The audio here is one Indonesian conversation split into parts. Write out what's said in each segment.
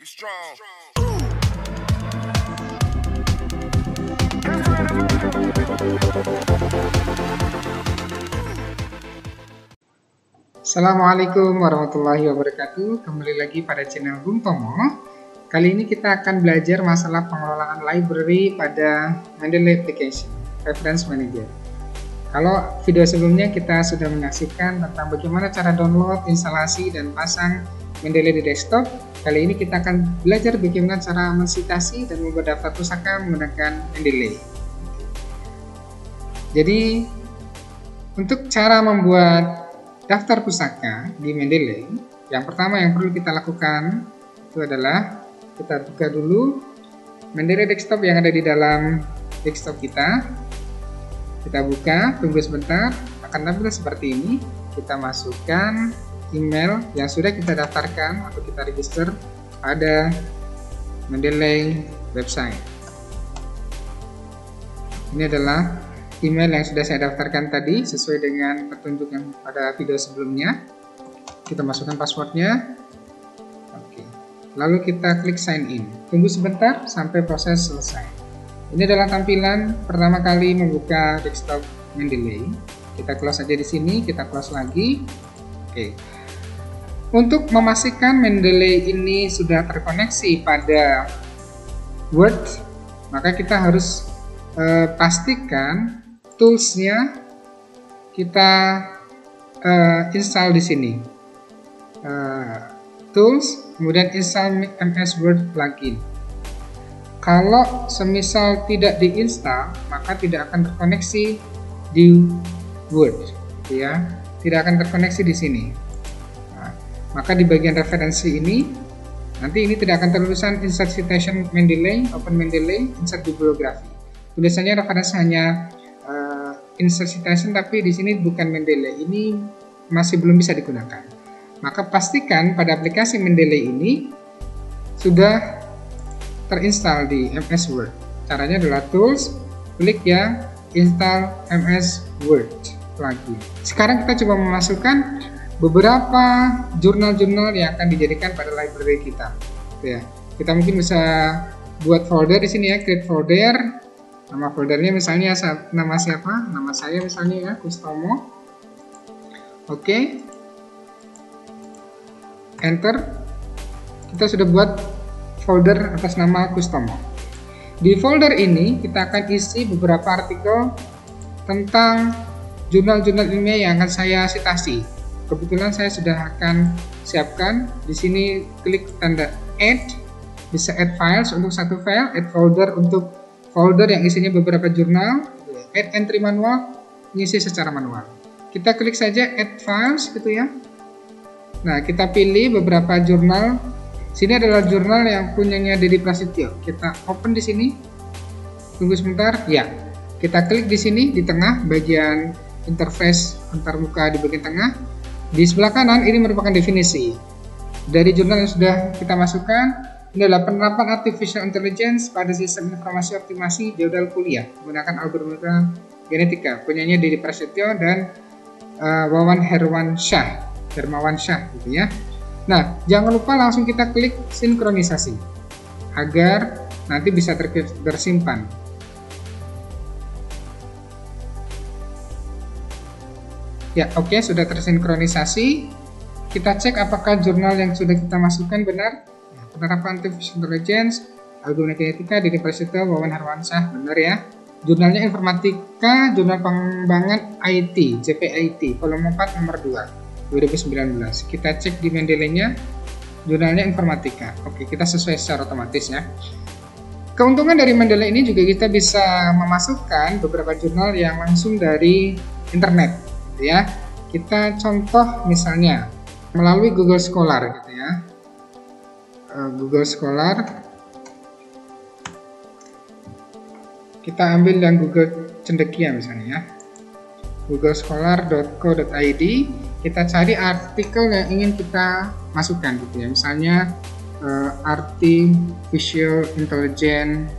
strong. Assalamualaikum warahmatullahi wabarakatuh. Kembali lagi pada channel Bung Tomo. Kali ini kita akan belajar masalah pengelolaan library pada Mendeley Application Reference Manager. Kalau video sebelumnya kita sudah menyaksikan tentang bagaimana cara download, instalasi, dan pasang Mendeley di desktop, kali ini kita akan belajar bagaimana cara mensitasi dan membuat daftar pusaka menggunakan Mendeley. Jadi, untuk cara membuat daftar pusaka di Mendeley, yang pertama yang perlu kita lakukan itu adalah kita buka dulu Mendeley desktop yang ada di dalam desktop kita. Kita buka, tunggu sebentar, akan tampil seperti ini. Kita masukkan email yang sudah kita daftarkan atau kita register pada Mendeley website. Ini adalah email yang sudah saya daftarkan tadi sesuai dengan petunjuk yang pada video sebelumnya. Kita masukkan passwordnya. Oke. Lalu kita klik sign in. Tunggu sebentar sampai proses selesai. Ini adalah tampilan pertama kali membuka desktop Mendeley. Kita close aja di sini, kita close lagi. Oke. Untuk memastikan Mendeley ini sudah terkoneksi pada Word, maka kita harus pastikan toolsnya kita install di sini. Tools, kemudian install MS Word plugin. Kalau semisal tidak diinstal, maka tidak akan terkoneksi di Word, gitu ya. Tidak akan terkoneksi di sini. Nah, maka di bagian referensi ini, nanti ini tidak akan tertulisan insert citation Mendeley, open Mendeley, insert bibliografi. Tulisannya referensi hanya insert citation, tapi di sini bukan Mendeley. Ini masih belum bisa digunakan. Maka pastikan pada aplikasi Mendeley ini sudah terinstall di MS Word. Caranya adalah tools, klik yang install MS Word plugin. Sekarang kita coba memasukkan beberapa jurnal-jurnal yang akan dijadikan pada library kita. Ya, kita mungkin bisa buat folder di sini ya, create folder. Nama foldernya misalnya nama siapa? Nama saya misalnya ya, Kustomo. Oke. Enter. Kita sudah buat folder atas nama Kustomo. Di folder ini kita akan isi beberapa artikel tentang jurnal-jurnal ilmiah yang akan saya citasi. Kebetulan saya sudah akan siapkan. Di sini klik tanda add, bisa add files untuk satu file, add folder untuk folder yang isinya beberapa jurnal, add entry manual, ngisi secara manual. Kita klik saja add files gitu ya. Nah, kita pilih beberapa jurnal. Sini adalah jurnal yang punyanya Dedi Prasetyo. Kita open di sini. Tunggu sebentar. Ya. Kita klik di sini di tengah bagian interface antarmuka di bagian tengah. Di sebelah kanan ini merupakan definisi dari jurnal yang sudah kita masukkan. Ini adalah penerapan artificial intelligence pada sistem informasi optimasi jadwal kuliah menggunakan algoritma genetika. Punyanya Dedi Prasetyo dan Wawan Hermawan Syah gitu ya. Nah, jangan lupa langsung kita klik sinkronisasi agar nanti bisa tersimpan. Ya, oke, sudah tersinkronisasi. Kita cek apakah jurnal yang sudah kita masukkan benar. Penerapan artificial intelligence, algoritma genetika, Dedi Prasetyo, Wawan Herwansyah, benar ya. Jurnalnya informatika, jurnal pengembangan IT, JPIT, volume 4 nomor 2. 2019. Kita cek di Mendeley-nya, jurnalnya informatika. Oke, kita sesuai secara otomatis ya. Keuntungan dari Mendeley ini juga kita bisa memasukkan beberapa jurnal yang langsung dari internet, gitu ya. Kita contoh misalnya melalui Google Scholar, gitu ya. Google Scholar. Kita ambil yang Google Cendekia misalnya ya. googlescholar.co.id. Kita cari artikel yang ingin kita masukkan gitu ya. Misalnya artificial intelligence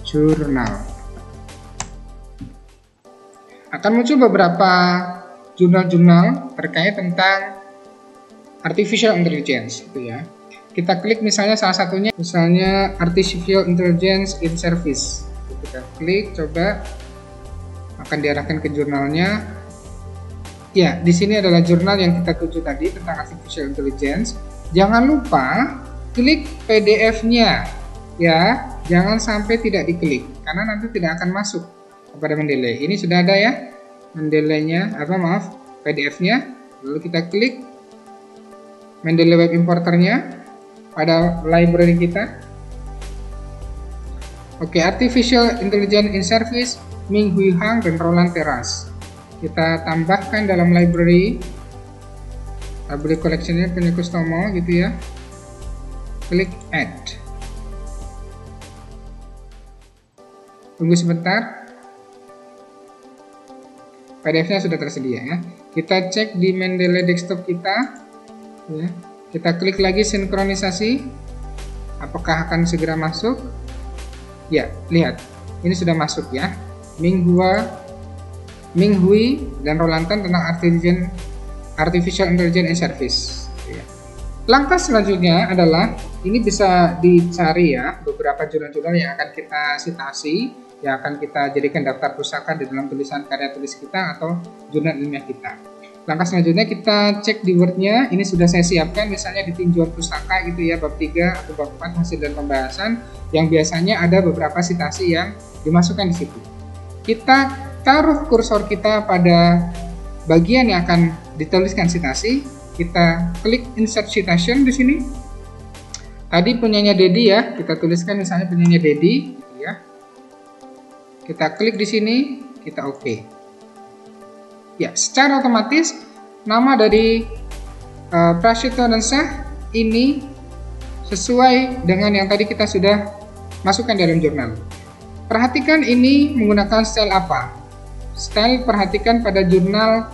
journal. Akan muncul beberapa jurnal-jurnal terkait tentang artificial intelligence itu ya. Kita klik misalnya salah satunya, misalnya artificial intelligence in service. Kita klik, coba akan diarahkan ke jurnalnya. Ya, di sini adalah jurnal yang kita tuju tadi tentang artificial intelligence. Jangan lupa klik PDF-nya ya, jangan sampai tidak diklik karena nanti tidak akan masuk kepada Mendeley. Ini sudah ada ya Mendeley-nya, PDF-nya. Lalu kita klik Mendeley Web Importer-nya pada library kita. Oke, Artificial Intelligence in Service, Ming Hui Hang dan Roland Terras. Kita tambahkan dalam library collection-nya punya Kustomo gitu ya. Klik Add. Tunggu sebentar. PDF-nya sudah tersedia ya. Kita cek di Mendeley desktop kita ya. Kita klik lagi sinkronisasi. Apakah akan segera masuk? Ya, lihat. Ini sudah masuk ya. Ming Hui dan Roland Tan tentang Artificial Intelligence in Service ya. Langkah selanjutnya adalah ini bisa dicari ya beberapa jurnal-jurnal yang akan kita citasi, yang akan kita jadikan daftar pustaka di dalam tulisan karya tulis kita atau jurnal ilmiah kita. Langkah selanjutnya kita cek di Word-nya. Ini sudah saya siapkan misalnya di tinjauan pustaka gitu ya, bab 3 atau bab 4 hasil dan pembahasan yang biasanya ada beberapa citasi yang dimasukkan di situ. Kita taruh kursor kita pada bagian yang akan dituliskan citasi. Kita klik insert citation di sini. Tadi punyanya Dedi ya, kita tuliskan misalnya punyanya Dedi gitu ya. Kita klik di sini, kita oke. Ya, secara otomatis nama dari Prashito dan Shah ini sesuai dengan yang tadi kita sudah masukkan dalam jurnal. Perhatikan ini menggunakan style apa? Style perhatikan pada jurnal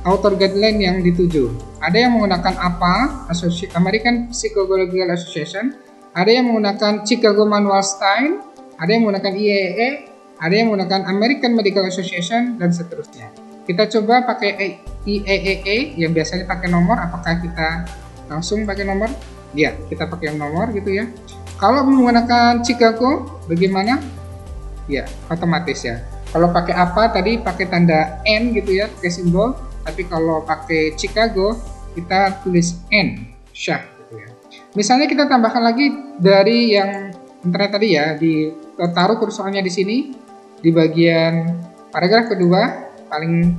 author guideline yang dituju. Ada yang menggunakan APA, American Psychological Association, ada yang menggunakan Chicago Manual Style, ada yang menggunakan IAEA, ada yang menggunakan American Medical Association, dan seterusnya. Kita coba pakai IAEA yang biasanya pakai nomor. Apakah kita langsung pakai nomor? Ya, kita pakai nomor gitu ya. Kalau menggunakan Chicago, bagaimana? Ya, otomatis ya. Kalau pakai apa tadi pakai tanda N gitu ya, pakai simbol. Tapi kalau pakai Chicago, kita tulis N, Shah gitu ya. Misalnya kita tambahkan lagi dari yang internet tadi ya, taruh kursornya di sini di bagian paragraf kedua. Paling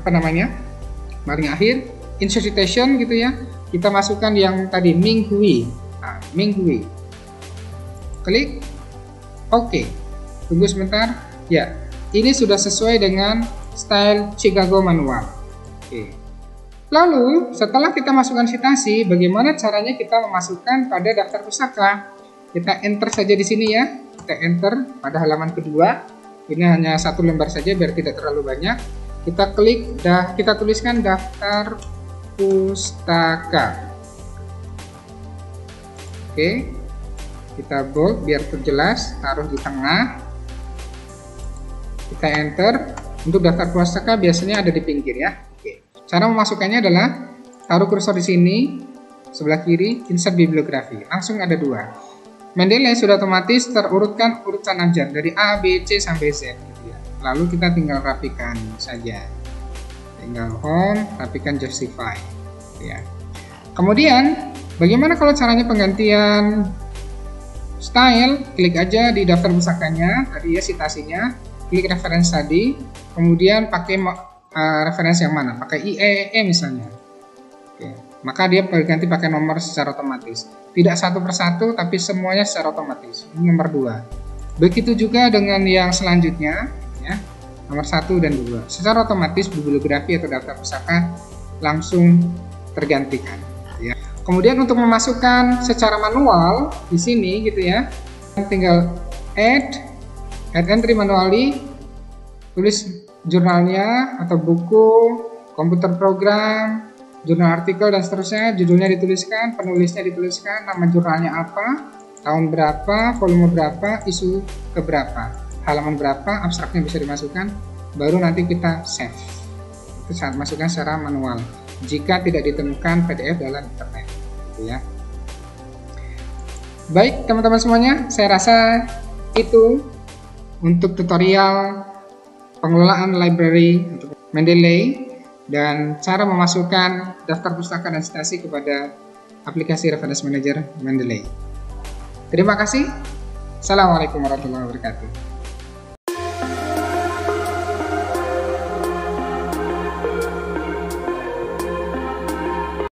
paling akhir insert citation gitu ya, kita masukkan yang tadi Ming Hui. Nah, Ming Hui, klik oke. Tunggu sebentar ya, ini sudah sesuai dengan style Chicago Manual. Oke. Lalu setelah kita masukkan citasi, bagaimana caranya kita memasukkan pada daftar pustaka? Kita enter saja di sini ya, kita enter pada halaman kedua. Ini hanya satu lembar saja biar tidak terlalu banyak. Kita klik, kita tuliskan daftar pustaka. Oke, kita bold biar terjelas, taruh di tengah. Kita enter. Untuk daftar pustaka biasanya ada di pinggir ya. Oke. Cara memasukkannya adalah taruh kursor di sini, sebelah kiri, insert bibliografi. Langsung ada dua. Mendeley sudah otomatis terurutkan urutan abjad dari A, B, C sampai Z gitu ya. Lalu kita tinggal rapikan saja. Tinggal home, rapikan justify gitu ya. Kemudian bagaimana kalau caranya penggantian style? Klik aja di daftar pustakanya tadi ya, citasinya, klik reference tadi, kemudian pakai referensi yang mana? Pakai IAEA misalnya. Oke. Maka dia berganti pakai nomor secara otomatis. Tidak satu persatu, tapi semuanya secara otomatis. Ini nomor 2. Begitu juga dengan yang selanjutnya, ya, nomor 1 dan 2. Secara otomatis bibliografi atau daftar pustaka langsung tergantikan. Ya. Kemudian untuk memasukkan secara manual di sini, gitu ya, tinggal add entry manually, tulis jurnalnya atau buku, komputer program, jurnal artikel dan seterusnya, judulnya dituliskan, penulisnya dituliskan, nama jurnalnya apa, tahun berapa, volume berapa, isu keberapa, halaman berapa, abstraknya bisa dimasukkan, baru nanti kita save. saat masukkan secara manual jika tidak ditemukan PDF dalam internet, gitu ya. Baik teman-teman semuanya, saya rasa itu untuk tutorial pengelolaan library untuk Mendeley dan cara memasukkan daftar pustaka dan citasi kepada aplikasi Reference Manager Mendeley. Terima kasih. Assalamualaikum warahmatullahi wabarakatuh.